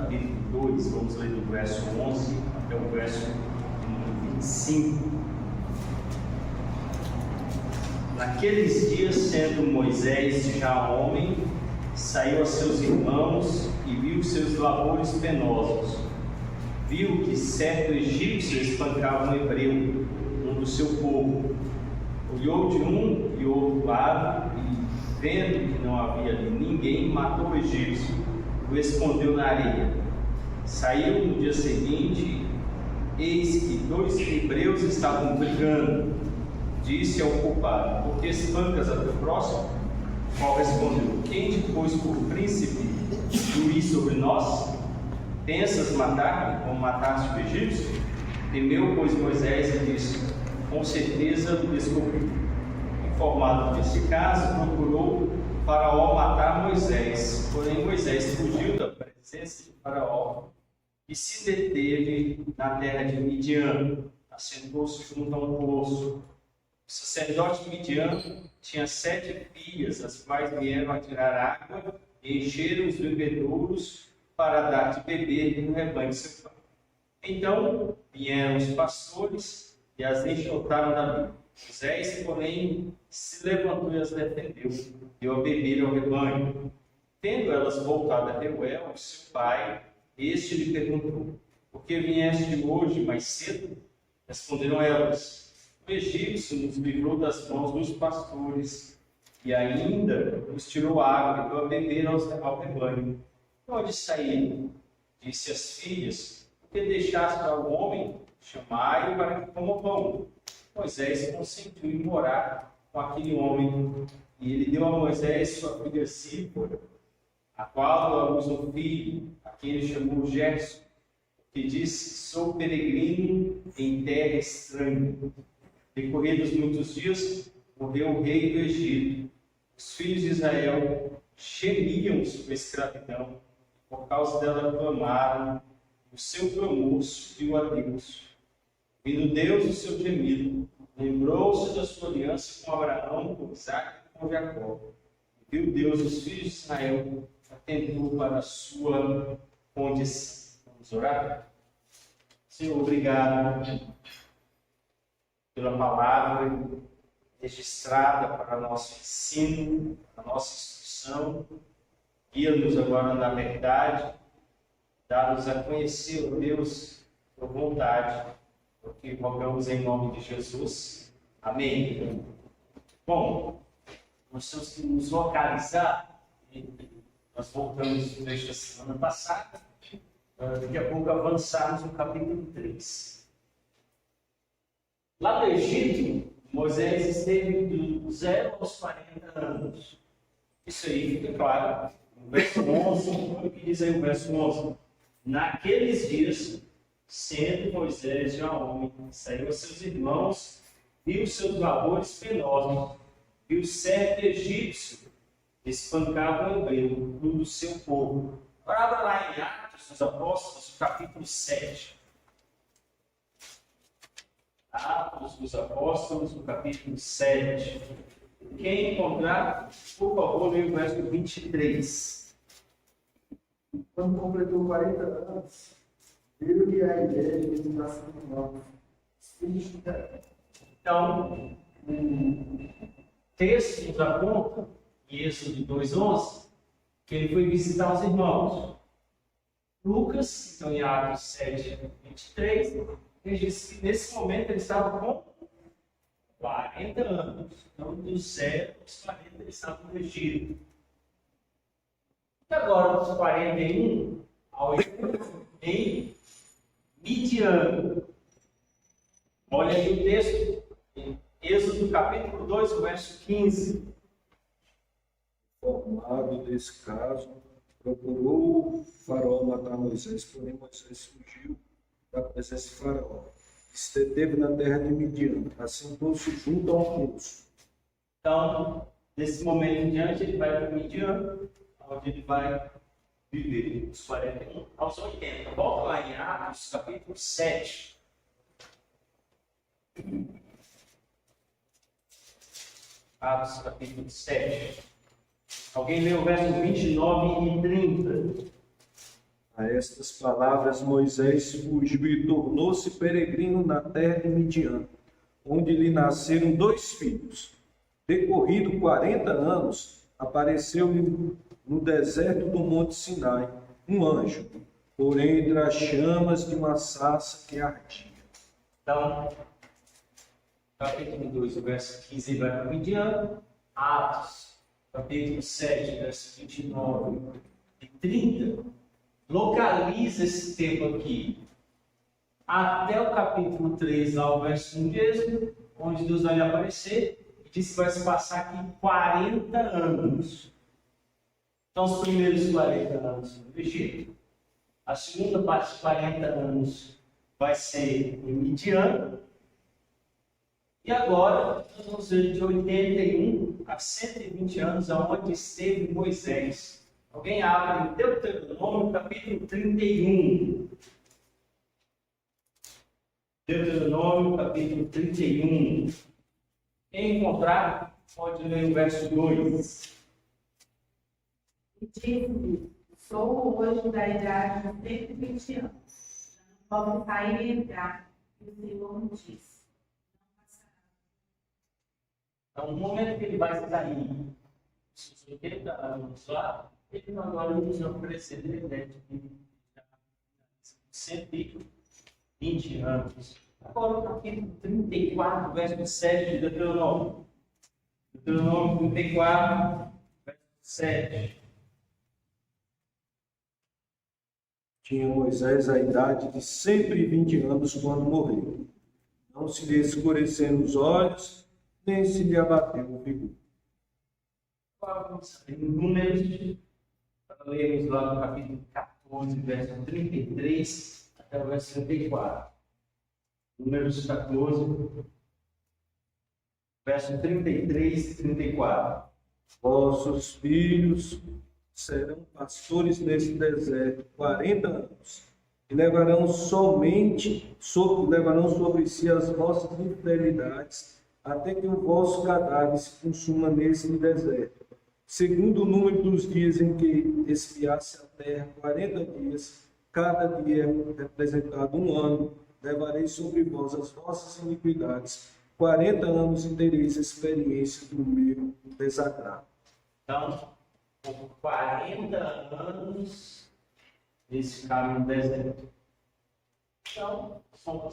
capítulo 2, vamos ler do verso 11 até o verso 25. Naqueles dias, sendo Moisés já homem, saiu a seus irmãos e viu seus labores penosos. Viu que certo egípcio espancava um hebreu, um do seu povo. Olhou de um e outro lado e, vendo que não havia ali ninguém, matou o egípcio e o escondeu na areia. Saiu no dia seguinte, eis que 2 hebreus estavam brigando. Disse ao culpado: por que espancas a teu próximo? Qual respondeu: quem te pôs por príncipe juiz sobre nós? Pensas matar-me como mataste o egípcio? Temeu, pois, Moisés e disse: com certeza o descobri. Informado desse caso, procurou Faraó matar Moisés. Porém, Moisés fugiu da presença de Faraó e se deteve na terra de Midian. Assentou-se junto a um poço. O sacerdote Midian tinha 7 filhas, as quais vieram a tirar água e encheram os bebedouros para dar de beber no rebanho de seu pai. Então vieram os pastores e as enxotaram dali. Moisés, porém, se levantou e as defendeu, deu a beber ao rebanho. Tendo elas voltado a Reuel, seu pai, este lhe perguntou: por que vieste hoje mais cedo? Responderam elas: o egípcio nos livrou das mãos dos pastores e ainda nos tirou água e deu a beber ao rebanho. Onde saíram? Disse às filhas: por que deixaste ao homem? Chamai-o para que coma pão. Moisés consentiu em morar com aquele homem, e ele deu a Moisés sua filha Zípora, a qual deu à luz um filho, a quem ele chamou Gerson, que disse: sou peregrino em terra estranha. Decorridos muitos dias, morreu o rei do Egito. Os filhos de Israel gemiam sob a escravidão, por causa dela clamaram, o seu clamor subiu a Deus. Vindo Deus o seu gemido, lembrou-se da sua aliança com Abraão, com Isaque e com Jacó. Viu Deus os filhos de Israel, atentou para a sua condição. Vamos orar? Senhor, obrigado pela palavra registrada para nosso ensino, para nossa instrução. Guia-nos agora na verdade, dá-nos a conhecer, ó Deus, tua vontade, porque rogamos em nome de Jesus. Amém. Bom, nós temos que nos localizar, nós voltamos nesta semana passada, daqui a pouco avançarmos no capítulo 3. Lá no Egito, Moisés esteve do 0 aos 40 anos. Isso aí fica claro. No verso 11, o que diz aí o verso 11? Naqueles dias, sendo Moisés já homem, saiu a seus irmãos, viu seus labores penosos, viu certo egípcio, espancava o hebreu, um do seu povo. Agora abra lá em Atos dos Apóstolos, capítulo 7. Atos dos Apóstolos, no capítulo 7. Quem encontrar, por favor, leia o verso 23. Quando completou 40 anos, veio-lhe a ideia de visitar São Paulo. Então, o texto nos aponta, em Êxodo 2:11, que ele foi visitar os irmãos. Lucas, então em Atos 7:23, ele diz que nesse momento ele estava com 40 anos. Então, dos 0 aos 40 ele estava no Egito. E agora, dos 41 ao 80, em Midian. Olha aí o texto, em Êxodo capítulo 2, verso 15. Informado desse caso, procurou Faraó matar Moisés, porém Moisés fugiu da presença de Faraó. Esteve na terra de Midian, assentou-se junto a um poço. Então, nesse momento em diante, ele vai para Midian, onde ele vai viver dos 41 aos 80. Volta lá em Atos, capítulo 7. Atos, capítulo 7. Alguém lê o verso 29 e 30. A estas palavras Moisés fugiu e tornou-se peregrino na terra de Midian, onde lhe nasceram 2 filhos. Decorrido 40 anos, apareceu-lhe no deserto do Monte Sinai um anjo, por entre as chamas de uma sarça que ardia. Então, capítulo 2, verso 15 vai para Midian. Atos, capítulo 7, verso 29 e 30, localiza esse tempo aqui até o capítulo 3, lá o verso 1 mesmo, onde Deus vai lhe aparecer e diz que vai se passar aqui 40 anos. Então, os primeiros 40 anos no Egito, a segunda parte de 40 anos vai ser em Midian. E agora, nós vamos ver de 81 a 120 anos, aonde esteve Moisés. Alguém abre Deuteronômio, capítulo 31. Deuteronômio, capítulo 31. Quem encontrar, pode ler o verso 2. E disse-lhe: sou hoje da idade de 120 anos. Não posso sair e entrar. E o Senhor me disse: Então, no momento que ele vai sair, os 80 anos lá, ele agora nos oferecer de 120 anos. Agora, o capítulo 34, verso 7 de Deuteronômio. Deuteronômio 34, verso 7. Tinha Moisés a idade de 120 anos quando morreu. Não se lhe escureceram os olhos, nem se lhe abateu o vigor. Em Números, lemos lá no capítulo 14, verso 33 até o verso 34. Números 14, verso 33 e 34. Vossos filhos serão pastores nesse deserto 40 anos, e levarão sobre si as vossas infidelidades, até que o vosso cadáver se consuma nesse deserto. Segundo o número dos dias em que espiasse a terra, 40 dias, cada dia representado 1 ano, levarei sobre vós as vossas iniquidades. 40 anos e tereis experiência do meu desagrado. Então, por 40 anos, eles ficaram no deserto. Então, são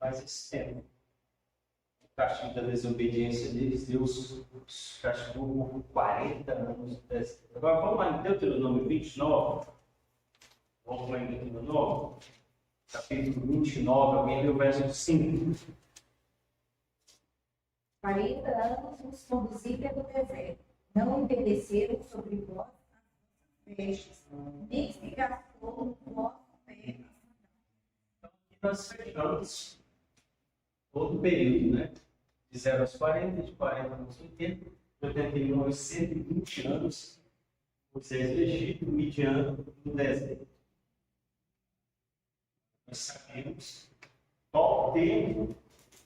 mais esse tempo. O castigo da desobediência deles, Deus os castigou por 40 anos no deserto. Agora, vamos lá em Deuteronômio 29. Vamos lá em Deuteronômio, capítulo 29, alguém lê o verso 5. 40 anos nos conduzi pelo deserto. Não envelheceram sobre vós as vestes, nem se gastou o vosso pé. Então, nós fechamos todo o período, né? De 0 aos 40, de 40 aos 80, de 81 aos 120 anos, Moisés do Egito, Midian, no deserto. Nós sabemos qual o tempo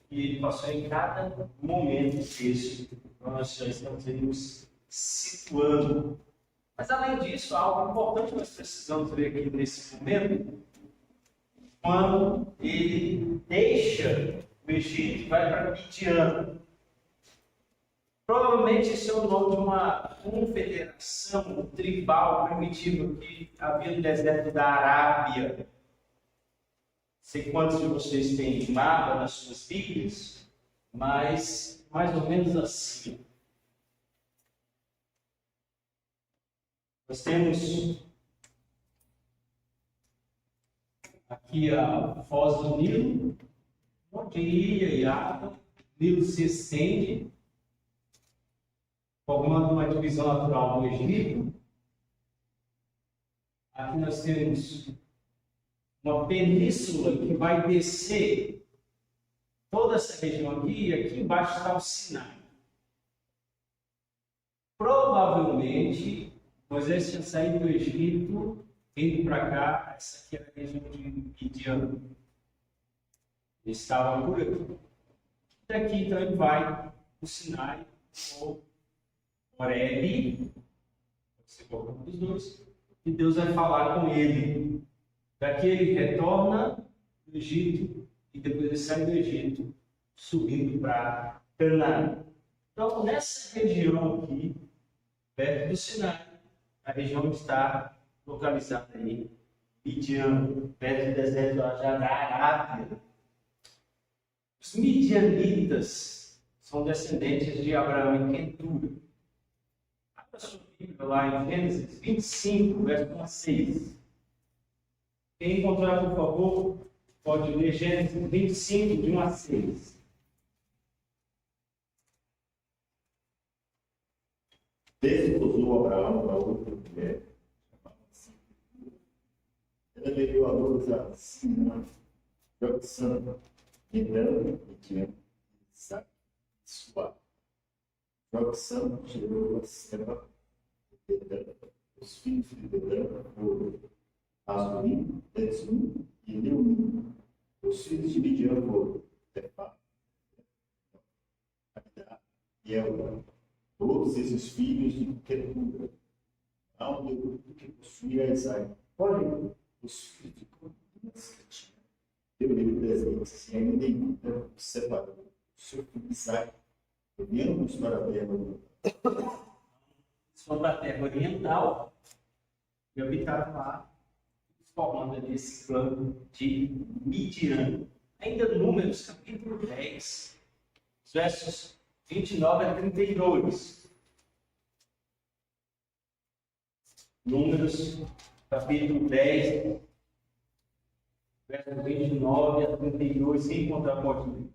que ele passou em cada momento desse. Nós já estamos nos situando. Mas, além disso, algo importante que nós precisamos ver aqui nesse momento, quando ele deixa o Egito e vai para Midian. Provavelmente esse é o nome de uma confederação tribal primitiva que havia no deserto da Arábia. Não sei quantos de vocês têm mapa nas suas Bíblias, mas mais ou menos assim. Nós temos aqui a foz do Nilo, onde ia e água, o Nilo se estende, formando uma divisão natural do Egito. Aqui nós temos uma península que vai descer toda essa região aqui, e aqui embaixo está o Sinai. Provavelmente, Moisés tinha saído do Egito, vindo para cá, essa aqui era a região de Midian. Ele estava por aqui. Daqui, então, ele vai para o Sinai, ou Horebe, pode ser qualquer um dos dois, e Deus vai falar com ele. Daqui ele retorna do Egito e depois ele sai do Egito, subindo para Canaã. Então, nessa região aqui, perto do Sinai, a região está localizada aí, Midian, perto do deserto já da Arábia. Os midianitas são descendentes de Abraão e Quetura. Abra sua Bíblia lá em Gênesis 25, verso 1 a 6. Quem encontrar, por favor, pode ler Gênesis 25, de 1 a 6. Desposou Abraão a outra mulher, chamada-se. Ela levou a luz a Sinã, Joxã, Edã, Midian, Isaac e Suá. Joxã gerou a Seba e Dedã. Os filhos de Dedã foram Azurim, Ezum e Leumim. Os filhos de Midian foram Tefá, Abidá e Elba. Todos esses filhos de Quetura, ao grupo que possuía Isaac. Porém, os filhos de Cominas que tinha, deu-lhe presentes e ainda em vida separou o seu filho Isaac, enviando-os para a terra oriental. São da terra oriental e habitaram lá, formando ali esse clã de Midian. Ainda Números, capítulo 10, versos 29 a 32. Números, capítulo 10, versos 29 a 32. Quem encontrar pode ler.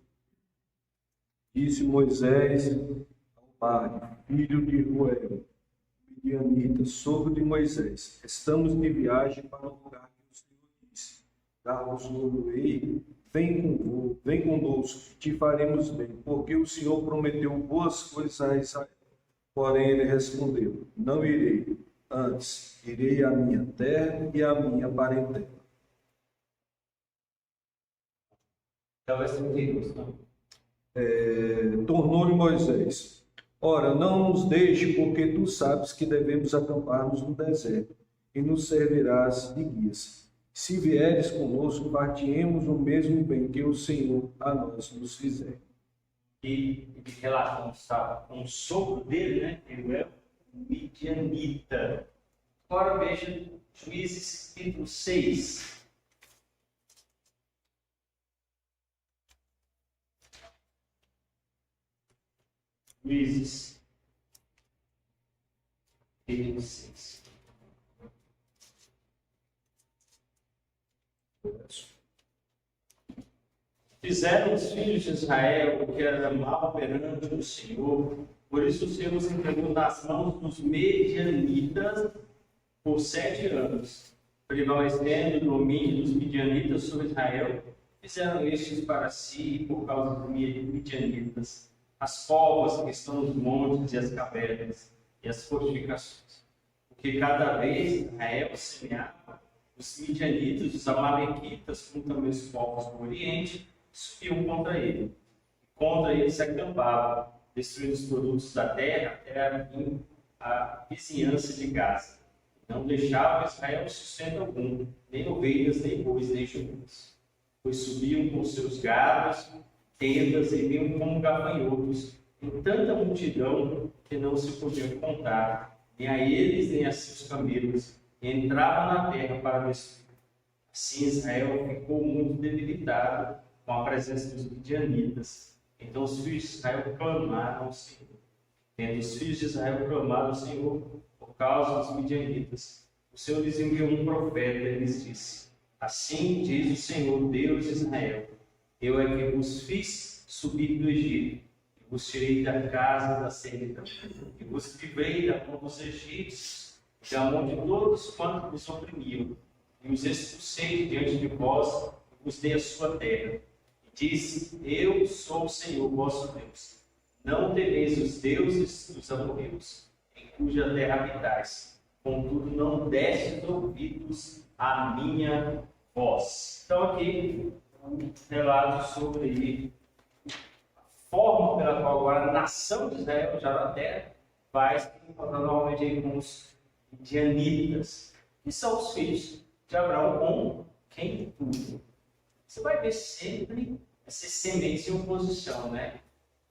Disse Moisés ao Mário, filho de Ruel, midianita, sogro de Moisés: estamos de viagem para o lugar que o Senhor disse. Dar-nos-lo-ei, vem conosco, te faremos bem, porque o Senhor prometeu boas coisas a Israel. Porém ele respondeu: não irei, antes irei à minha terra e à minha parentela. Talvez 32, não? Tornou-lhe Moisés: ora, não nos deixe, porque tu sabes que devemos acampar-nos no deserto, e nos servirás de guias. Se vieres conosco, partiremos o mesmo bem que o Senhor a nós nos fizer. E em relação com o sogro dele, né? Ele é midianita. Agora veja Juízes capítulo 6. Juízes capítulo 6. Fizeram os filhos de Israel o que era mal perante o Senhor, por isso o Senhor os entregou nas mãos dos medianitas por 7 anos, prevalecendo o domínio dos midianitas sobre Israel. Fizeram estes para si, por causa dos midianitas, as covas que estão nos montes e as cavernas e as fortificações. Porque cada vez Israel semeava, os midianitas, os amalequitas, como também os povos do Oriente, subiam contra ele. Contra ele se acampavam, destruindo os produtos da terra até a vizinhança de Gaza. Não deixavam Israel sustento algum, nem ovelhas, nem bois, nem jumentos. Pois subiam com seus gados, tendas e vinham como gafanhotos, em tanta multidão que não se podiam contar, nem a eles, nem a seus camelos, e entravam na terra para destruir. Assim Israel ficou muito debilitado com a presença dos midianitas. Então os filhos de Israel clamaram ao Senhor. Tendo os filhos de Israel clamado ao Senhor por causa dos midianitas, o Senhor lhes enviou um profeta e lhes disse: assim diz o Senhor, Deus de Israel: eu é que vos fiz subir do Egito, e vos tirei da casa da servidão, e vos livrei da mão dos egípcios, da mão de todos quantos vos oprimiam, e os expulsei diante de vós, e vos dei a sua terra. E disse: eu sou o Senhor vosso Deus. Não temeis os deuses dos amorreus, em cuja terra habitais. Contudo, não destes ouvidos à minha voz. Então, aqui, um relato sobre a forma pela qual agora a nação de Israel, já na terra, vai se encontrar novamente aí com os midianitas, que são os filhos de Abraão com quem tudo. Você vai ver sempre essas sementes em oposição, né?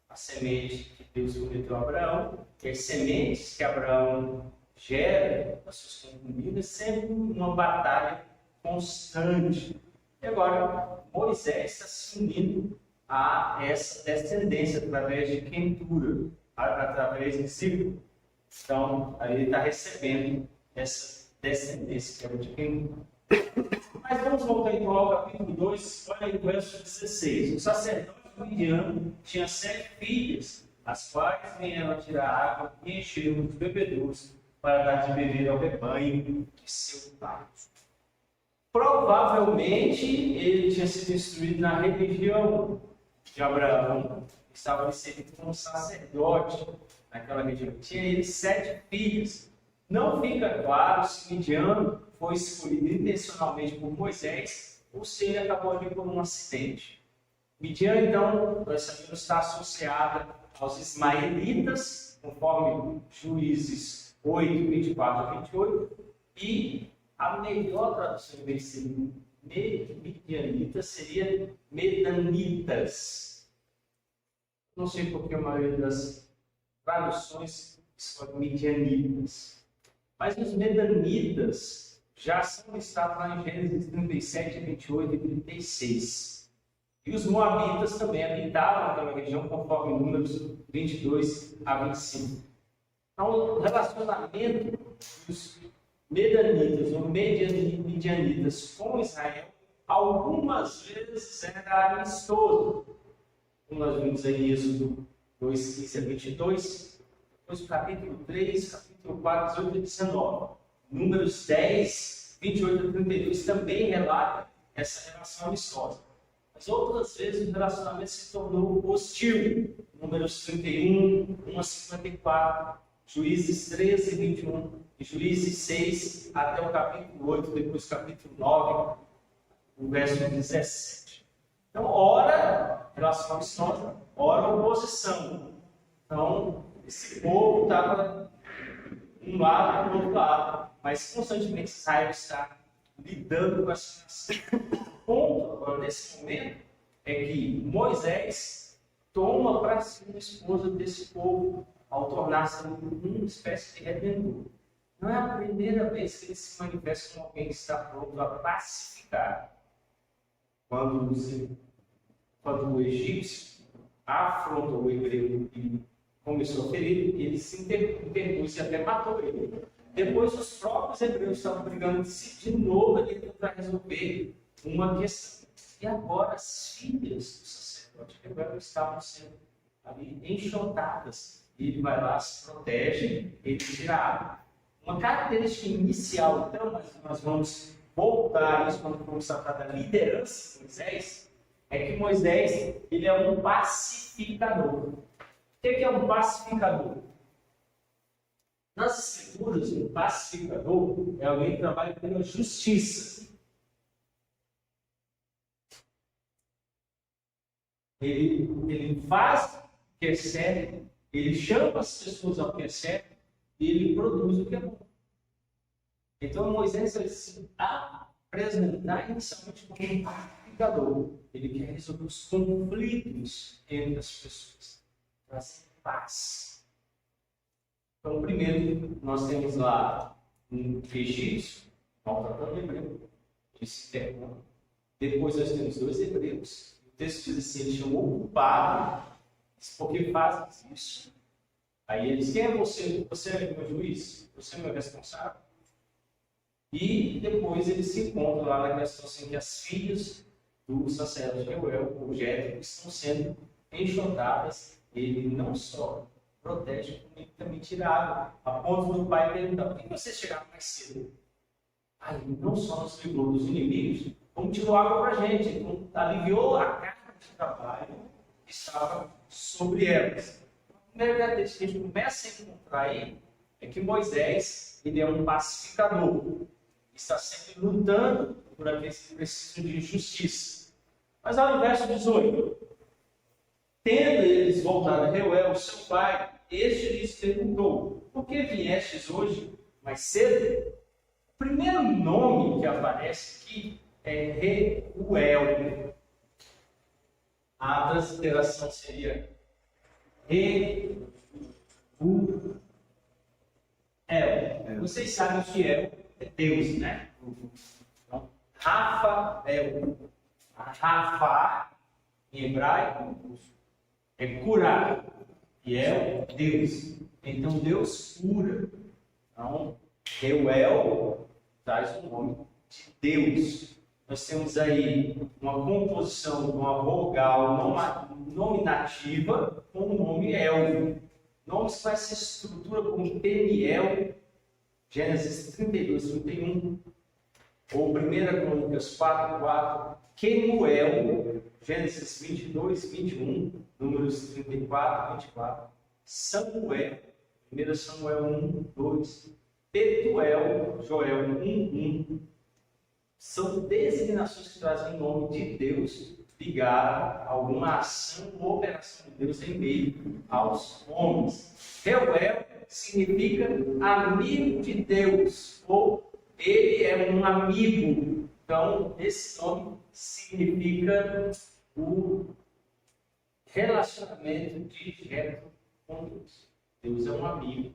A semente que Deus prometeu a Abraão e as sementes que Abraão gera das suas concubinas, sempre uma batalha constante. E agora, Moisés está se unindo a essa descendência através de quentura, através de ciclo. Então, aí ele está recebendo essa descendência, que é de quentura. Mas vamos voltar então ao capítulo 2, olha aí o verso 16. O sacerdote Midian tinha 7 filhas, as quais vieram tirar água e encheram os bebedouros para dar de beber ao rebanho de seu pai. Provavelmente ele tinha sido instruído na religião de Abraão, estava inserido como sacerdote naquela região. Tinha ele 7 filhas. Não fica claro se Midian foi escolhido intencionalmente por Moisés ou se ele acabou ali por um acidente. Midian, então, nós sabemos, está associada aos ismaelitas, conforme Juízes 8, 24 a 28, e a melhor tradução, em vez de ser midianitas, seria medanitas. Não sei porque a maioria das traduções escolhe midianitas. Mas os medanitas já são listados lá em Gênesis 37, 28 e 36. E os moabitas também habitavam naquela região, conforme Números 22 a 25. Então, o relacionamento dos medanitas ou midianitas com Israel, algumas vezes era amistoso. Como nós vimos aí em Êxodo 2, 15 a 22, depois o capítulo 3, capítulo 4, 18 a 19. Números 10, 28 a 32 também relata essa relação amistosa. Mas outras vezes o relacionamento se tornou hostil. Números 31, 1 a 54, Juízes 13, 21 e Juízes 6 até o capítulo 8, depois o capítulo 9, o verso 17. Então, ora relação amistosa, ora oposição. Então, esse povo estava de um lado e do outro lado, mas constantemente Israel está lidando com essa situação. O ponto agora, nesse momento, é que Moisés toma para si uma esposa desse povo ao tornar-se uma espécie de redentor. Não é a primeira vez que ele se manifesta como alguém que está pronto a pacificar. Quando o egípcio afrontou o hebreu e começou a ferir, ele se interpôs e até matou ele. Depois os próprios hebreus estavam brigando de novo ali para resolver uma questão. E agora as filhas do sacerdote hebreu estavam sendo ali enxotadas. E ele vai lá, se protege, ele tira a água. Uma característica inicial, então, mas nós vamos voltar a isso quando formos tratar da liderança de Moisés, é que Moisés ele é um pacificador. O que é um pacificador? Nas escrituras, um pacificador é alguém que trabalha pela justiça. Ele faz o que é certo, ele chama as pessoas ao que é certo e ele produz o que é bom. Então Moisés vai se apresentar inicialmente como um pacificador. Ele quer resolver os conflitos entre as pessoas, trazer paz. Então, primeiro, nós temos lá um egípcio, maltratando hebreu, que se interpõe. Depois nós temos 2 hebreus. O texto diz assim, ele chamou o culpado, por que fazes isso? Aí ele diz, quem é você? Você é meu juiz? Você é meu responsável? E depois ele se encontra lá naquela situação em que as filhas do sacerdote Reuel, o Jétro, estão sendo enxotadas. Ele não só protege, como ele também tira água, a ponto do pai perguntar, por que você chegaram mais cedo? Ele não só nos livrou dos inimigos, como tirou água para a gente, então, aliviou a carga de trabalho que estava sobre elas. A primeira característica que a gente começa a encontrar aí é que Moisés ele é um pacificador, está sempre lutando por aqueles que precisam de justiça. Mas olha o verso 18. Tendo eles voltado a Reuel, seu pai, este lhes perguntou, por que viestes hoje mais cedo? primeiro nome que aparece aqui é Reuel. A transliteração seria Reuel. Vocês sabem que é Deus, né? Então, Rafael. Rafa, em hebraico, é curar. E é Deus. Então, Deus cura. Então, Reuel traz o nome de Deus. Nós temos aí uma composição de uma vogal nominativa com o nome El. Nomes que vai se estrutura como Peniel, Gênesis 32, 31, ou 1 Crônicas 4, 4, Quemuel, Gênesis 22, 21, Números 34, 24, Samuel, 1 Samuel 1, 2, Petuel, Joel 1, 1. São designações que trazem o nome de Deus ligado a alguma ação ou operação de Deus em meio aos homens. Reuel significa amigo de Deus, ou ele é um amigo. Então, esse nome significa o relacionamento direto com Deus. Deus é um amigo.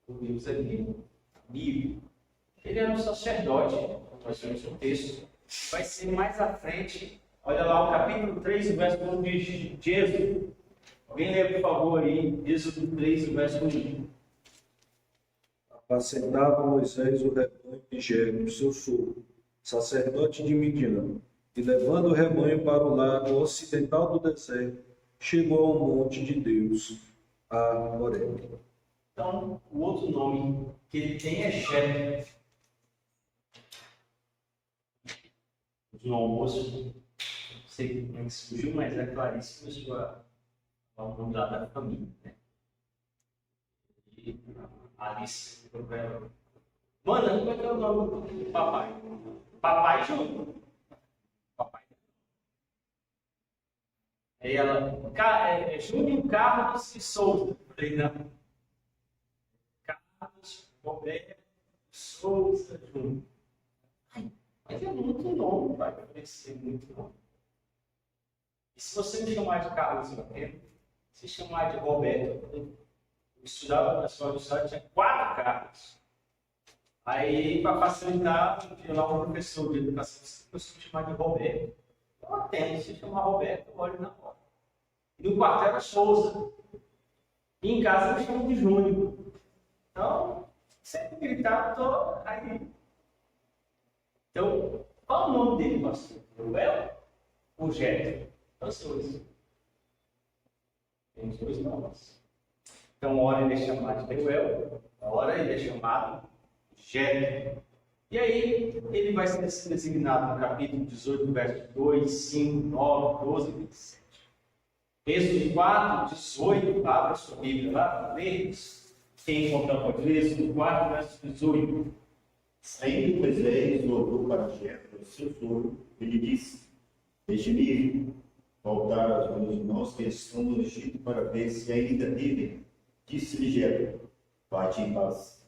O Deus é amigo. Ele era um sacerdote. Nós vemos o texto. Vai ser mais à frente. Olha lá o capítulo 3, o verso 1 de Êxodo. Alguém lê, por favor, aí, Êxodo 3, o verso 1. Apacentava Moisés o rebanho de Jetro, seu sogro, sacerdote de Midian, e levando o rebanho para o lado ocidental do deserto, chegou ao monte de Deus, a Horebe. Então, o outro nome que ele tem é Jetro. No almoço, não sei como é que surgiu, mas a Clarice começou a falar o nome da família, né? E a Alice ficou para ela: Mana, como é que é o nome do papai? Papai Júnior. Papai. Aí ela: Júnior Carlos e Souza. Eu falei: não. Carlos Roberto Souza Júnior. Mas é muito nome, vai parecer muito nome. E se você me chamar de Carlos Roberto, se chamar de Roberto, eu estudava na escola do estado, tinha 4 Carlos. Aí, para facilitar, tinha lá um professor de educação, você me chamar de Roberto. Eu atendo, se chamar Roberto, eu olho na porta. E no quartel era Souza. E em casa eu chamo de Júnior. Então, sempre gritar, tô aí. Então, qual o nome dele, pastor? Reuel ou Jetro? Os dois. Tem os dois nomes. Então, uma hora ele é chamado de Reuel, a hora ele é chamado de Jetro. E aí, ele vai ser designado no capítulo 18, versos 2, 5, 9, 12 e 27. Êxodo 4, 18, abra sua Bíblia lá para ler. Quem encontrar pode ler, Êxodo 4, versos 18. Saindo Moisés, voltou para Jetro, seu sogro, e lhe disse: Deixe-me voltar aos meus irmãos que estão no Egito para ver se ainda vivem. Disse-lhe Jetro: Vai-te em paz.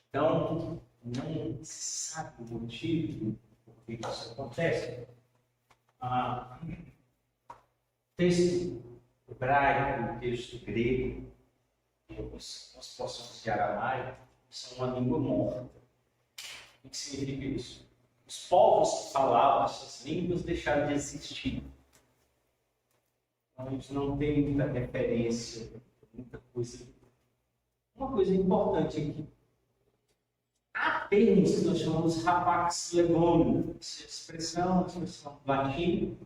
Então, não se sabe o motivo por que isso acontece. Texto hebraico, texto grego, e nós possamos de aramaico, são uma língua morta. O que significa isso? Os povos que falavam essas línguas deixaram de existir. Então, a gente não tem muita referência, muita coisa. Uma coisa importante aqui. Há termos que nós chamamos rapax legomena. Essa expressão latim,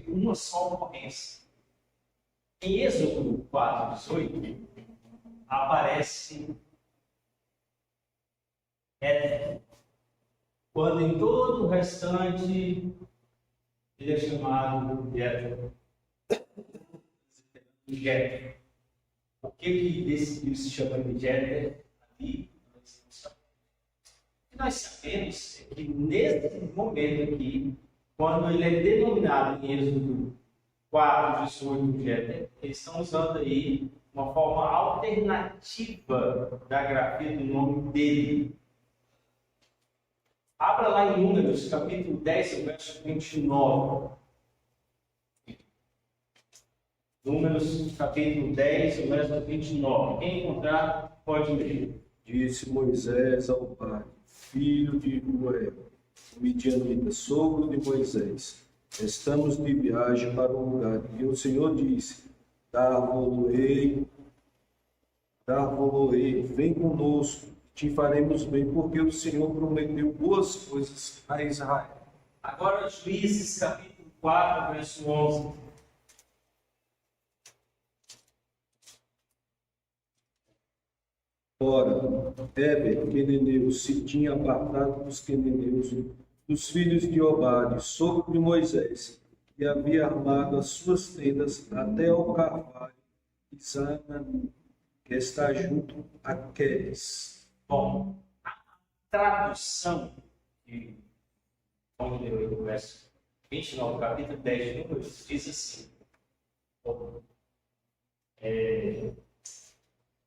uma só ocorrência. Em Êxodo 4, 18, aparece étnico. Quando em todo o restante ele é chamado de Jetro. Por que decidiu se chamar de Jetro ali? O que nós sabemos é que nesse momento aqui, quando ele é denominado em Êxodo 4, 18, Jetro, eles estão usando aí uma forma alternativa da grafia do nome dele. Abra lá em Números, capítulo 10, o verso 29. Números, capítulo 10, o verso 29. Quem encontrar, pode ler. Disse Moisés ao pai, filho de Ruel, o midianita, sogro de Moisés: estamos de viagem para um lugar. E o Senhor disse: dar-vos-ei, vem conosco, te faremos bem, porque o Senhor prometeu boas coisas a Israel. Agora, Juízes, capítulo 4, verso 11. Ora, Heber, queneneu, se tinha apartado dos queneneus, dos filhos de Obade, sogro de Moisés, e havia armado as suas tendas até ao carvalho de Zananim, que está junto a Quedes. Bom, a tradução de vamos ler o verso 29, capítulo 10 de Números, diz assim: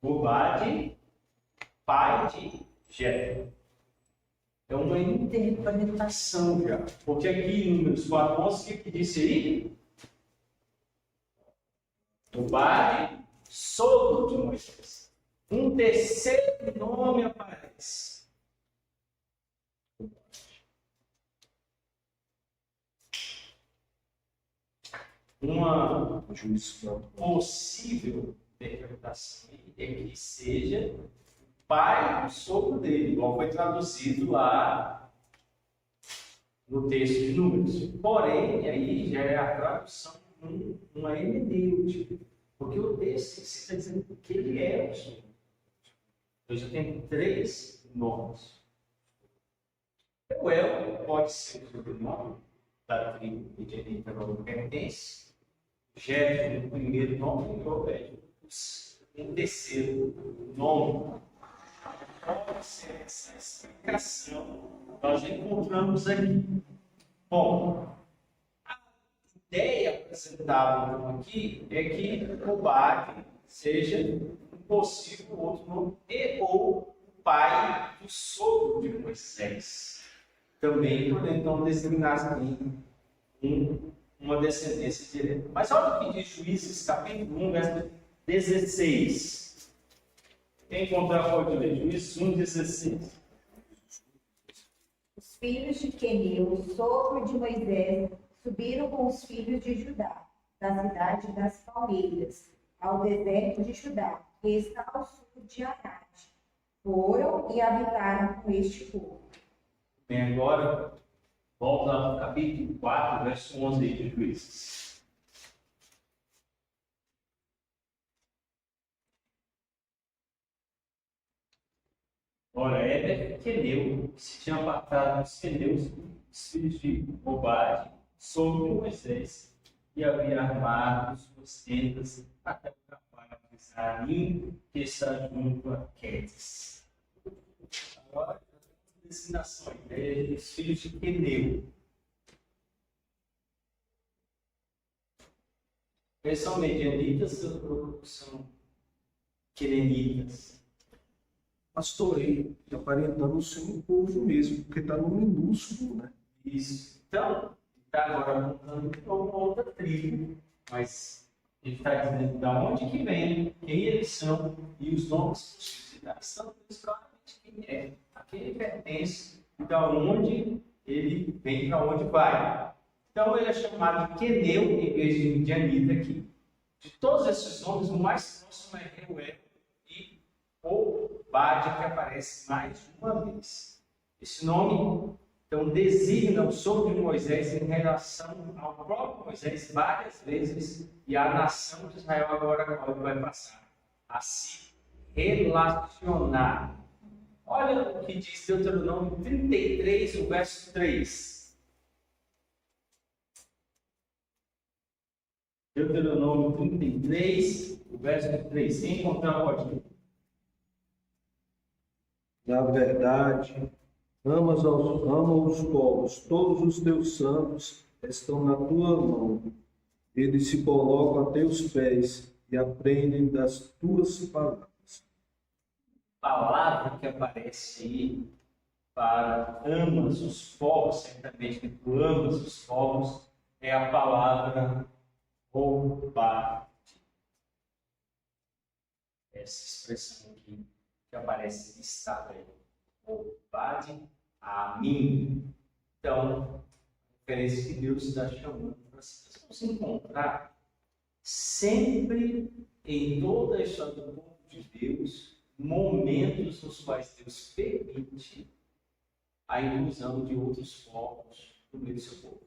Obade, pai de Jetro. É uma interpretação já. Porque aqui em Números 4:11, o que disse aí? Obade, sogro de Moisés. Um terceiro nome aparece. Uma possível interpretação é que seja pai do sogro dele, igual foi traduzido lá no texto de Números. Porém, aí já é a tradução uma hermenêutica, porque o texto está dizendo que ele é o sogro. Então já tem 3 nomes. Reuel pode ser o sobrenome da tribo midianita não pertence. Jetro, o primeiro nome, e Obed, um terceiro nome. Pode ser essa explicação que nós encontramos aqui. Bom, a ideia apresentada então, aqui é que Obade seja um possível outro nome e ou o pai do sogro de Moisés. Também podemos então designar assim uma descendência direta. Mas olha o que diz Juízes, capítulo 1, verso 16. Quem encontrar pode ler. Juízes 1:16. Os filhos de Queneu, sogro de Moisés, subiram com os filhos de Judá, da cidade das Palmeiras, ao deserto de Judá, que está ao sul de Arade. Foram e habitaram com este povo. Bem, agora, volta ao capítulo 4, verso 11 de Juízes. Ora, Heber, Queneu, se tinha apartado dos queneus, os filhos de Obade, sogro de Moisés, e havia armado suas tendas até o carvalho de Zanim, que está junto a Quedes. Agora, a designação é dos filhos de Queneu. Eles são medianitas ou são querenitas? Pastor, aí, aparentando ser um povo mesmo, porque está no minúsculo, né? Isso. Então, está agora apontando para uma outra tribo, mas ele está dizendo de onde que vem, quem eles são e os nomes possíveis. São claramente quem é, a quem ele pertence e de onde ele vem, para onde vai. Então, ele é chamado de Queneu em vez de Midianita aqui. De todos esses nomes, o mais próximo é Reuel e Obade, que aparece mais uma vez. Esse nome, então, designa o sogro de Moisés em relação ao próprio Moisés várias vezes e a nação de Israel agora a qual ele vai passar a se relacionar. Olha o que diz Deuteronômio 33, o verso 3. Deuteronômio 33, o verso 3. Quem encontrar pode ler. Na verdade, ama os povos, todos os teus santos estão na tua mão. Eles se colocam a teus pés e aprendem das tuas palavras. A palavra que aparece aí para ambos os povos, certamente que tu amas os povos, é a palavra roubar. Essa expressão aqui que aparece listada aí. Roubade a mim. Então, a referência que Deus está chamando para nós vamos encontrar sempre em toda a história do povo de Deus momentos nos quais Deus permite a inclusão de outros povos no meio do seu povo.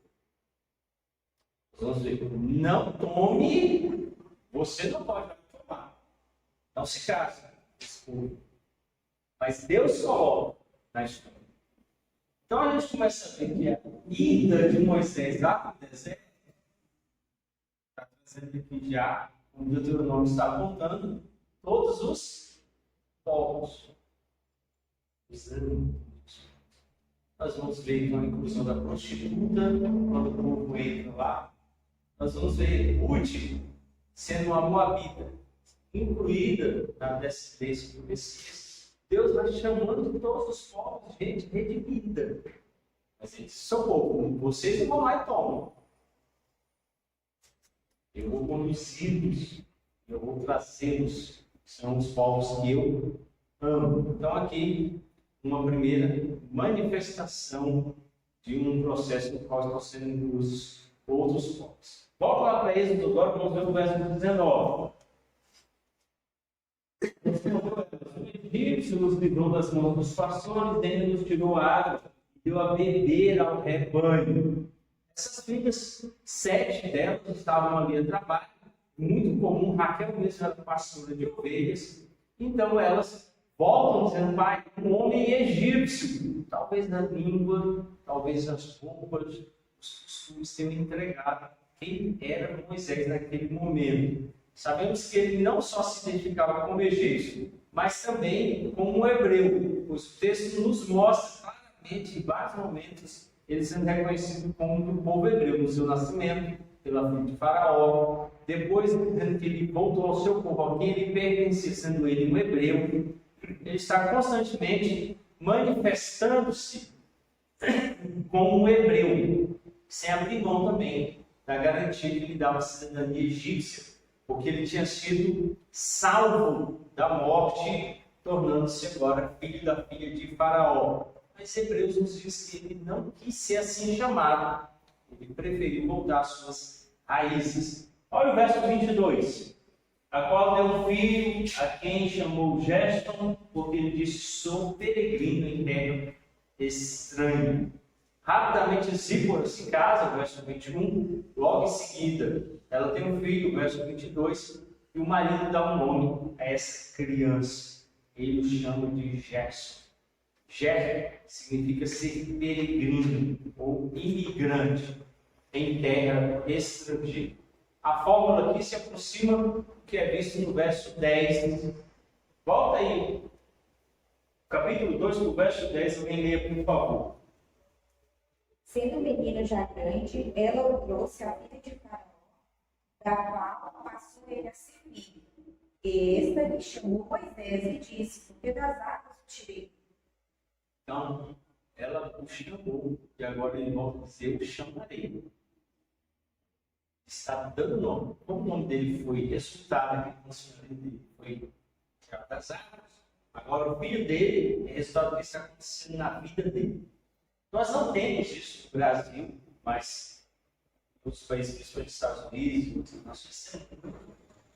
Vamos ver, não tome, você não pode tomar. Não se case com esse povo. Mas Deus coloca na história. Então a gente começa a ver que a ida de Moisés lá para o deserto está trazendo aqui já, como o Deuteronômio está apontando, todos os povos. Os animais. Nós vamos ver então a inclusão da prostituta quando o povo entra lá. Nós vamos ver Ruth sendo uma moabita, incluída na descendência do Messias. Deus vai chamando de todos os povos, gente redimida. Mas ele disse: socorro, vocês não vão lá e tomam. Eu vou conduzi-los, eu vou trazê-los, são os povos que eu amo. Então, aqui, uma primeira manifestação de um processo no qual estão sendo inclusos outros povos. Volta lá para Êxodo agora, vamos ver o verso 19. O Senhor egípcio nos livrou das mãos dos pastores, ele nos tirou a água e deu a beber ao rebanho. Essas filhas, 7 delas estavam ali a trabalho, muito comum. Raquel mesmo era pastora de ovelhas, então elas voltam dizendo: pai, um homem egípcio, talvez na língua, talvez nas roupas, os costumes tenham entregado quem era Moisés naquele momento. Sabemos que ele não só se identificava como egípcio, mas também como um hebreu. Os textos nos mostram claramente, em vários momentos, ele sendo reconhecido como do povo hebreu, no seu nascimento, pela filha de Faraó. Depois, dizendo que ele voltou ao seu povo, a quem ele pertencia, sendo ele um hebreu. Ele está constantemente manifestando-se como um hebreu, sem abrir mão também da garantia que lhe dava a cidadania egípcia, porque ele tinha sido salvo da morte, tornando-se agora filho da filha de Faraó. Mas Hebreus nos diz que ele não quis ser assim chamado, ele preferiu voltar às suas raízes. Olha o verso 22. A qual deu um filho, a quem chamou Gerson, porque ele disse: sou peregrino em terra estranho. Rapidamente Zípora se casa, verso 21, logo em seguida ela tem um filho, verso 22, e o marido dá um nome a essa criança. Ele o chama de Gerson. Ger significa ser peregrino ou imigrante em terra estrangeira. A fórmula aqui se aproxima do que é visto no verso 10. Volta aí, capítulo 2, do verso 10, alguém leia, por favor. Sendo o menino já grande, ela o trouxe à filha de Faraó, da qual passou ele a servir. E esta lhe chamou Moisés e disse: porque das águas o tirei. Então, ela o chamou, e agora ele volta a dizer: eu chamarei. Está dando nome. Como o nome dele foi resultado daquele funcionamento dele, foi tirado das águas, agora o filho dele é resultado do que está acontecendo na vida dele. Nós não temos isso no Brasil, mas em outros países, principalmente nos Estados Unidos, nós temos muito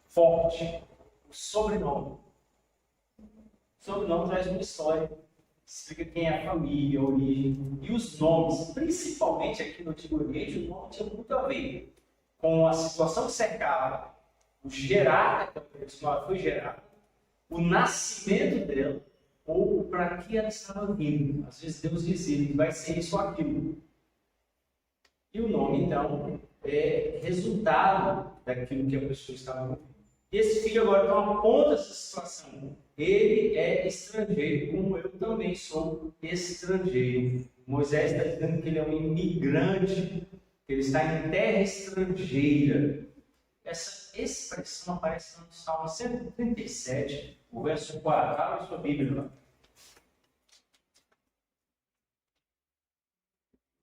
forte o sobrenome. O sobrenome traz uma história, explica quem é a família, a origem. E os nomes, principalmente aqui no Antigo Oriente, o nome tinha muito a ver com a situação que cercava o gerar, foi gerado, o nascimento dela, ou para que ela estava vindo. Às vezes Deus dizia que vai ser isso ou aquilo. E o nome, então, é resultado daquilo que a pessoa estava vivendo. E esse filho agora então aponta essa situação. Ele é estrangeiro, como eu também sou estrangeiro. Moisés está dizendo que ele é um imigrante, que ele está em terra estrangeira. Essa expressão aparece no Salmo 137, o verso 4. Abre sua Bíblia lá.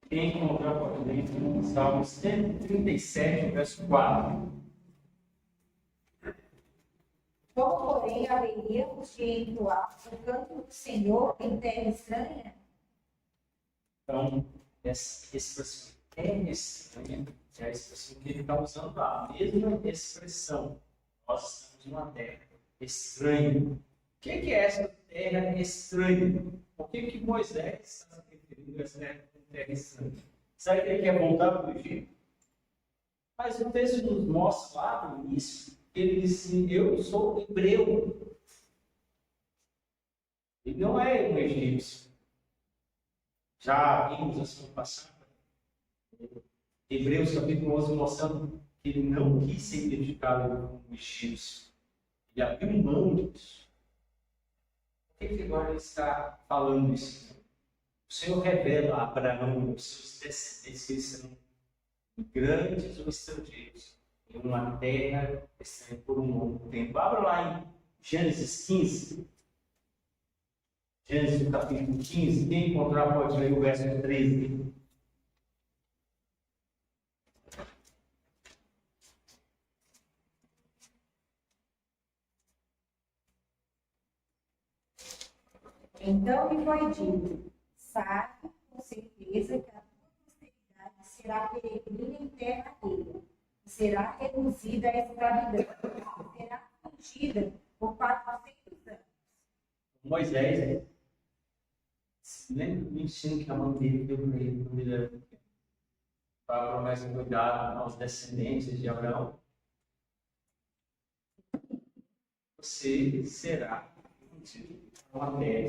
Quem encontrar pode ler Salmo 137, verso 4. Como, porém, haveríamos de entoar o canto do Senhor em terra estranha? Então, essa expressão terra estranha é a expressão que ele está usando, a mesma expressão. Nós estamos numa terra estranha. O que é essa terra estranha? Por que Moisés está se referindo a essa terra estranha? Será que ele quer voltar para o Egito? Mas o texto nos mostra lá no início que ele disse: eu sou hebreu. Ele não é um egípcio. Já vimos a semana passada, Hebreus capítulo 11, mostrando que ele não quis ser identificado como egípcio. Ele abriu mão disso. Por que agora ele está falando isso? O Senhor revela a Abraão e os seus descendentes que serão grandes ou estrangeiros em uma terra estranha por um longo tempo. Abra lá em Gênesis 15. Gênesis capítulo 15. Quem encontrar pode ler o verso 13. Então me foi dito: sabe com certeza que a tua posteridade será peregrina em terra alheia, e será reduzida à escravidão, e será afligida por 400 anos. Moisés, lembra do ensino que a mãe dele deu para ele quando ele era pequeno? Para a promessa de cuidar aos descendentes de Abraão? Você será uma terra,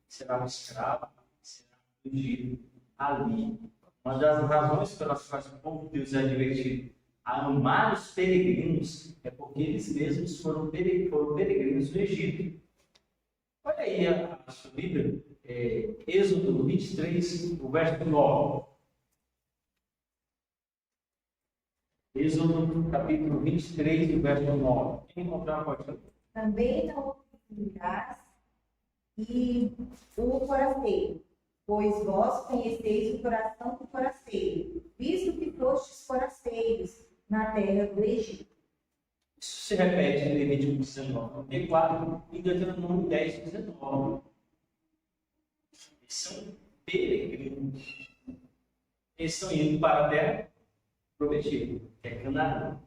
será um escravo, será fugido ali. Uma das razões pelas quais o povo de Deus é advertido a amar os peregrinos é porque eles mesmos foram peregrinos no Egito. Olha aí a sua Bíblia, Êxodo 23, o verso 9. Êxodo capítulo 23, o verso 9. Quem encontrar pode ler. Também não oprimirás e o forasteiro, pois vós conheceis o coração do forasteiro, visto que fostes forasteiros na terra do Egito. Isso se repete em Levítico 19, e 4 e Deuteronômio 10, 19. Eles são peregrinos. Eles estão indo para a terra prometida, que é Canaã.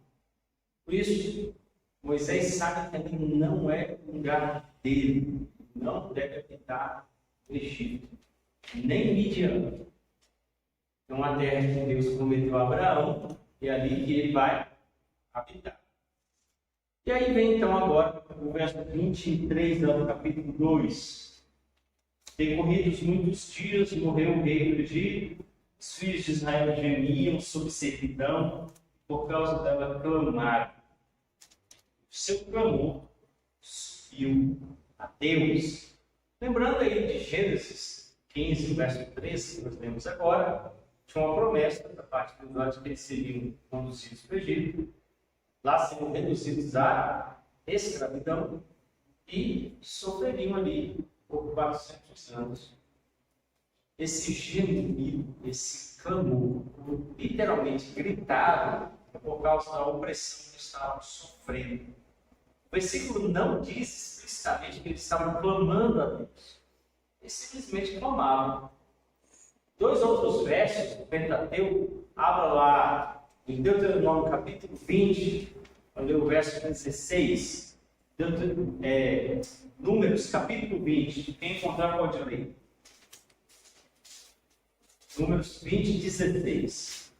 Por isso, Moisés sabe que ali não é o lugar dele. Não deve habitar o Egito, nem Midian. É uma terra que Deus prometeu a Abraão, e é ali que ele vai habitar. E aí vem então agora o verso 23 do capítulo 2. Decorridos muitos dias, morreu o rei do Egito, os filhos de Israel gemiam sob servidão, por causa dela clamaram. O seu clamor subiu a Deus. Lembrando aí de Gênesis 15, verso 13, que nós lemos agora, tinha uma promessa da parte dos olhos que eles seriam conduzidos para o Egito, lá seriam reduzidos à escravidão e sofreriam ali por 400 anos. Esse gemido, esse clamor, literalmente gritado, é por causa da opressão que estavam sofrendo. O versículo não diz explicitamente que eles estavam clamando a Deus. Eles simplesmente clamavam. Dois outros versos do Pentateuco, abra lá em Deuteronômio capítulo 20, olha o verso 16. Números capítulo 20, quem encontrar pode ler. Números 20, 16.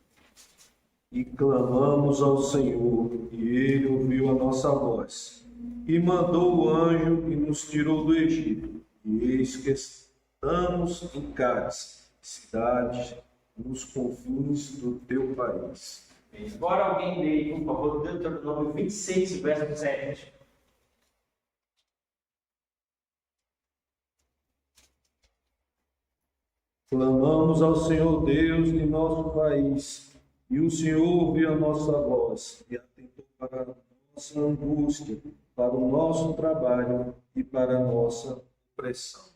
E clamamos ao Senhor, e Ele ouviu a nossa voz, e mandou o anjo e nos tirou do Egito. E eis que estamos em Cádiz, cidade nos confins do teu país. Agora alguém lê, por favor, Deuteronômio 26, verso 7. Clamamos ao Senhor Deus de nosso país, e o Senhor ouviu a nossa voz, e atentou para a nossa angústia, para o nosso trabalho e para a nossa opressão.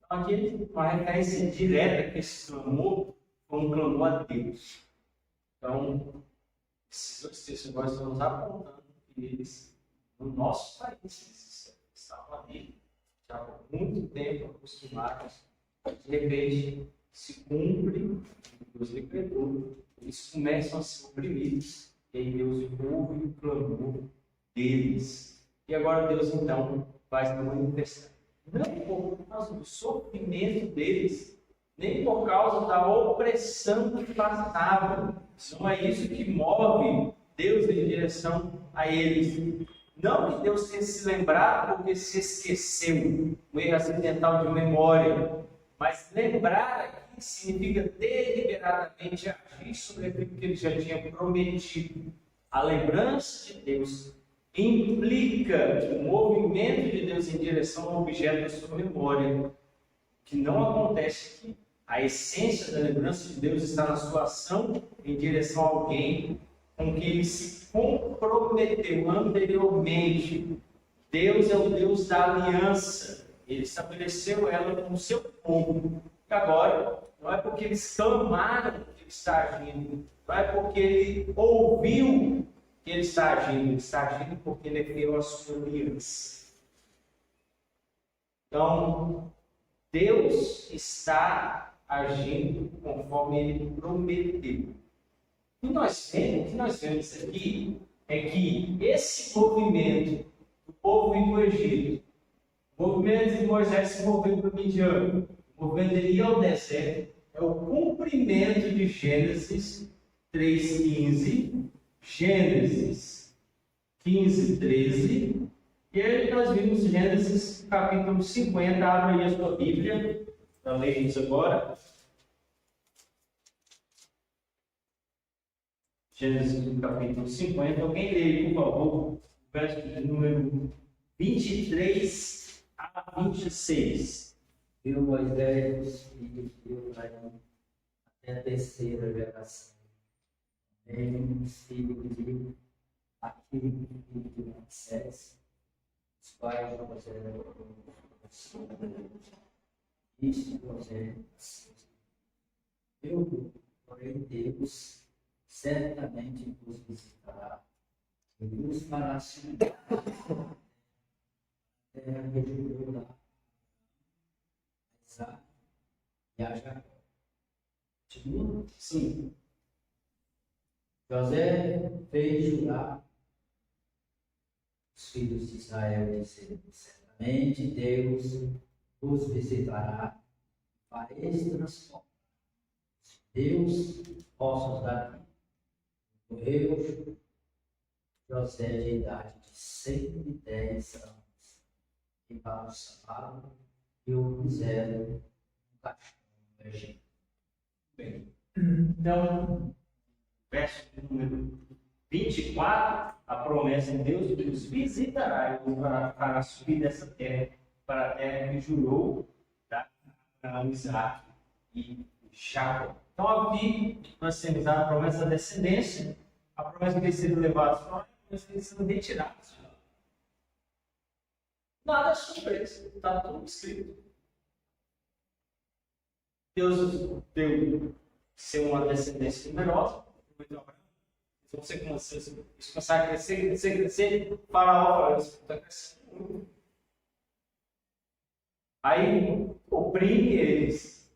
Então, aqui uma referência direta que esse clamor como clamou a Deus. Então, esses dois textos nós estamos apontando que eles, no nosso país, eles estavam ali já há muito tempo acostumados, de repente se cumpre o que Deus decretou, eles começam a ser oprimidos, e aí Deus ouve o clamor deles. E agora Deus então vai se manifestar. Não por causa do sofrimento deles, nem por causa da opressão que passava. Não é isso que move Deus em direção a eles. Não que Deus tenha se lembrado porque se esqueceu, um erro acidental de memória, mas lembrar aqui significa deliberadamente agir sobre aquilo que ele já tinha prometido. A lembrança de Deus implica o movimento de Deus em direção ao objeto da sua memória, que não acontece aqui. A essência da lembrança de Deus está na sua ação em direção a alguém com quem ele se comprometeu anteriormente. Deus é o Deus da aliança. Ele estabeleceu ela com o seu povo. E agora, não é porque eles clamaram que ele está agindo, não é porque ele ouviu que ele está agindo porque ele é fiel à sua aliança. Então, Deus está agindo conforme ele prometeu. O que nós vemos aqui é que esse movimento do povo ir para o Egito, o movimento de Moisés se mover para o Midian, o movimento dele ir ao deserto, é o cumprimento de Gênesis 3:15, Gênesis 15:13, e aí nós vimos Gênesis capítulo 50, abre aí a sua Bíblia, para lermos agora. Gênesis capítulo 50, alguém lê, por favor, o verso de número 23 a 26. Viu Moisés os filhos de Efraim até a terceira geração. Nem os filhos de Aquile, filho de Manassés, os pais de José, isto José, eu, porém, Deus certamente vos visitará e vos fará subir a terra que jurou lá a Isaac e a Jacó. Continua? Sim. José fez jurar os filhos de Israel, dizendo: certamente Deus vos visitará para transformar Deus ossos daqui. Morreu José de idade de 110 anos, e para o sábado e o puseram no caixão do Egito. Bem, então, verso número 24, a promessa de Deus que os visitará e os fará subir dessa terra para a terra que jurou da Isaac e Jacó. Então aqui nós temos a promessa da descendência, a promessa de eles serem levados para a promessa de eles serem retirados. Nada surpresa, está tudo escrito. Deus deu ser uma descendência numerosa, você começa a crescer, Faraó está crescendo muito. Aí oprime eles.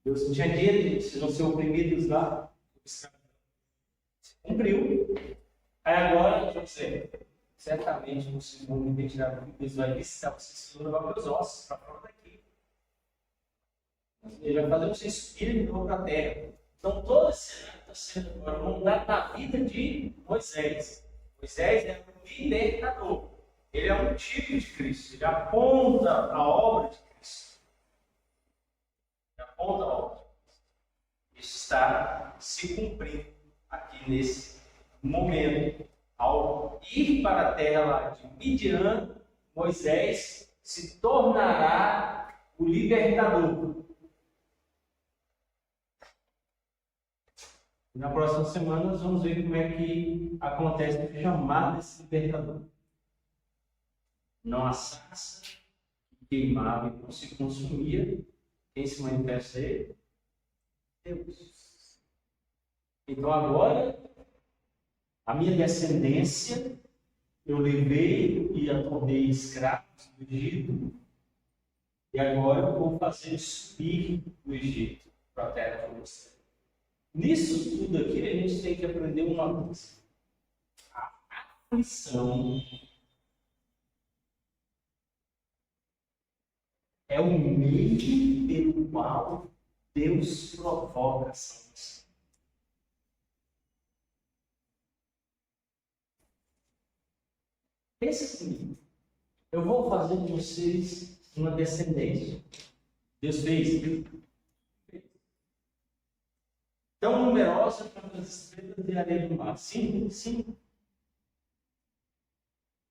Deus tinha dito, vocês vão ser oprimidos lá. Cumpriu. Aí agora, certamente vocês vão me retirar, Deus vai visitar vocês, vão levar meus ossos para fora daqui. Ele vai fazer vocês subirem de novo para a terra. Então, todo esse cenário está sendo agora montado na vida de Moisés. Moisés é um libertador. Ele é um tipo de Cristo. Ele aponta a obra de Cristo. Ele aponta a obra de Cristo. Isso está se cumprindo aqui nesse momento. Ao ir para a terra lá de Midian, Moisés se tornará o libertador. Na próxima semana nós vamos ver como é que acontece o chamado desse libertador. Não a sarça que queimava e não se consumia. Quem se manifesta é Deus. Então agora, a minha descendência, eu levei e a tornei escravos do Egito. E agora eu vou fazer subir o Egito para a terra de você. Nisso tudo aqui, a gente tem que aprender uma coisa. A aflição é o meio pelo qual Deus provoca a salvação. Pensa comigo. Eu vou fazer de vocês uma descendência. Deus fez. Tão numerosa quanto as estrelas de areia do mar. Sim, sim.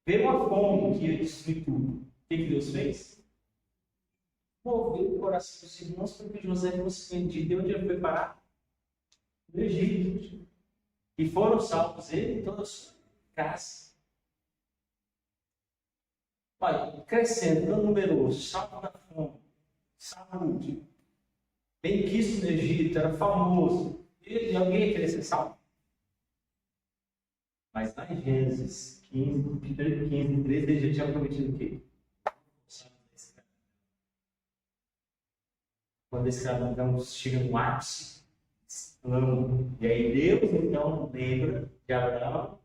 Veio uma fome que ia destruir tudo. O que Deus fez? Moveu o coração dos irmãos para que José fosse vendido. E onde ele foi parar? No Egito. E foram salvos ele e toda a sua casa. Olha, crescendo, tão numeroso, salvo da fome, saúde, bem quisto no Egito, era famoso. E alguém ia querer ser salvo? Mas lá em Gênesis 15, 13, ele já tinha prometido o quê? Quando a escravidão chega no ápice, e aí Deus então lembra de Abraão,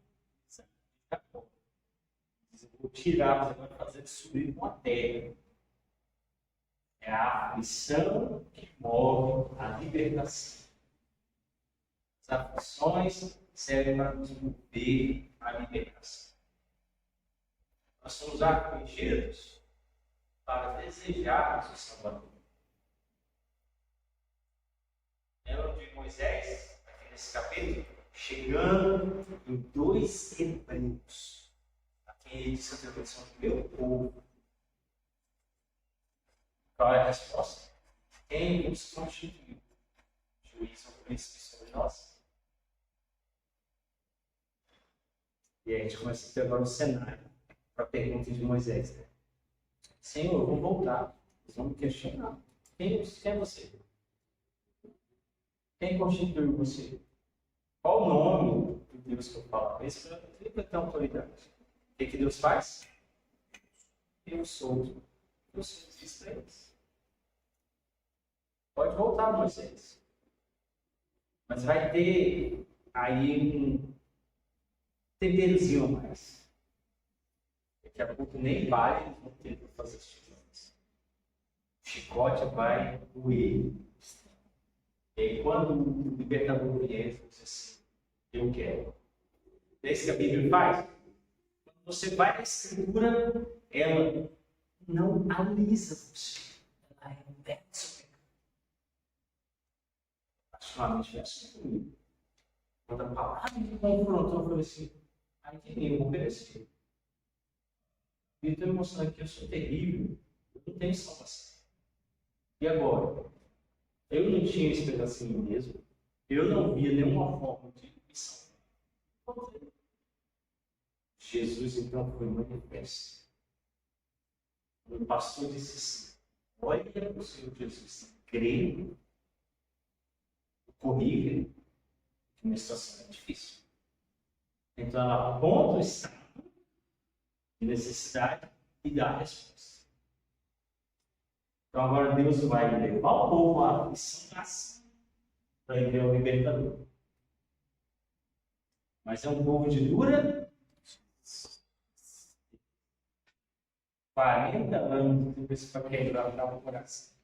vou tirar, você vai fazer subir com a terra. É a aflição que move a libertação. As aflições servem para nos mover a libertação. Nós somos atingidos para desejarmos o Salvador. Lembra de Moisés, aqui nesse capítulo? Chegando em 2 hebreus. Ele disse a tradução do meu povo. Qual é a resposta? Quem nos constituiu? Juiz ou príncipe sobre nós? E aí a gente começa a ter agora o cenário para a pergunta de Moisés. Né? Senhor, eu vou voltar. Eles vão me questionar. Quem é você? Quem constituiu você? Qual o nome do Deus que eu falo? Esse é para ter autoridade. O que Deus faz? Eu sou. Eu sou diz para eles. Pode voltar, Moisés. Mas vai ter aí um temperozinho a mais. Daqui a pouco nem vai eles vão ter para fazer os tijolos. O chicote vai doer. E aí, quando o libertador vier, ele diz assim: eu quero. É isso que a Bíblia faz? Você vai na escritura, ela não alisa você. Ela revela seu pecado. Particularmente, é assim comigo. Quando a palavra me confrontou, eu falei assim: aí que eu vou obedecer. E eu estou mostrando que eu sou terrível. Eu não tenho salvação. E agora? Eu não tinha esperança em mim mesmo. Eu não via nenhuma forma de me salvar. Jesus, então, foi manifesto. O pastor disse assim: olha para o Senhor Jesus, creio, corrige, que uma situação é difícil. Então, ela aponta o estado de necessidade e dá a resposta. Então, agora Deus vai levar o povo à aflição para enviar o libertador. Mas é um povo de dura 40 anos depois para quebrar o coração.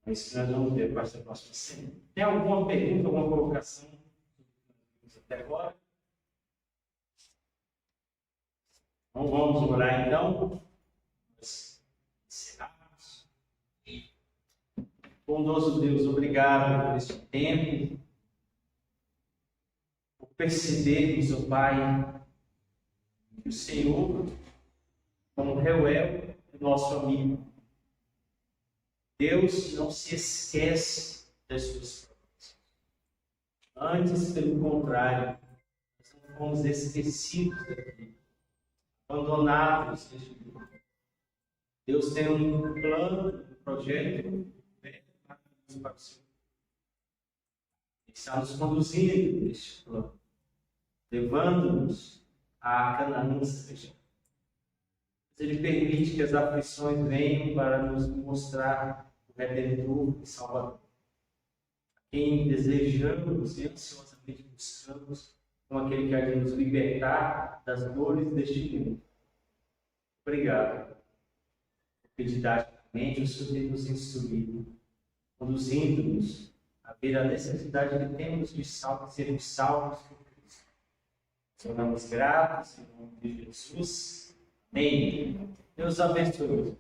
É isso que nós vamos ver para essa próxima semana. Tem alguma pergunta, alguma colocação até agora? Então vamos orar então. Nós encerramos. Bondoso Deus, obrigado por esse tempo. Percebermos, ó Pai, que o Senhor, como Reuel, é nosso amigo. Deus não se esquece das suas promessas. Antes, pelo contrário, nós não fomos esquecidos daqui, abandonados neste mundo. Deus tem um plano, um projeto maravilhoso para o Senhor. Ele está nos conduzindo neste plano, levando-nos a Canaã celestial. Ele permite que as aflições venham para nos mostrar o Redentor e Salvador, a quem desejamos e ansiosamente buscamos, como aquele que há de nos libertar das dores deste mundo. Obrigado, porque didaticamente o Senhor tem nos instruído, conduzindo-nos a ver a necessidade que temos de sermos salvos por Cristo. Somos gratos em nome de Jesus. Amém. Deus abençoe.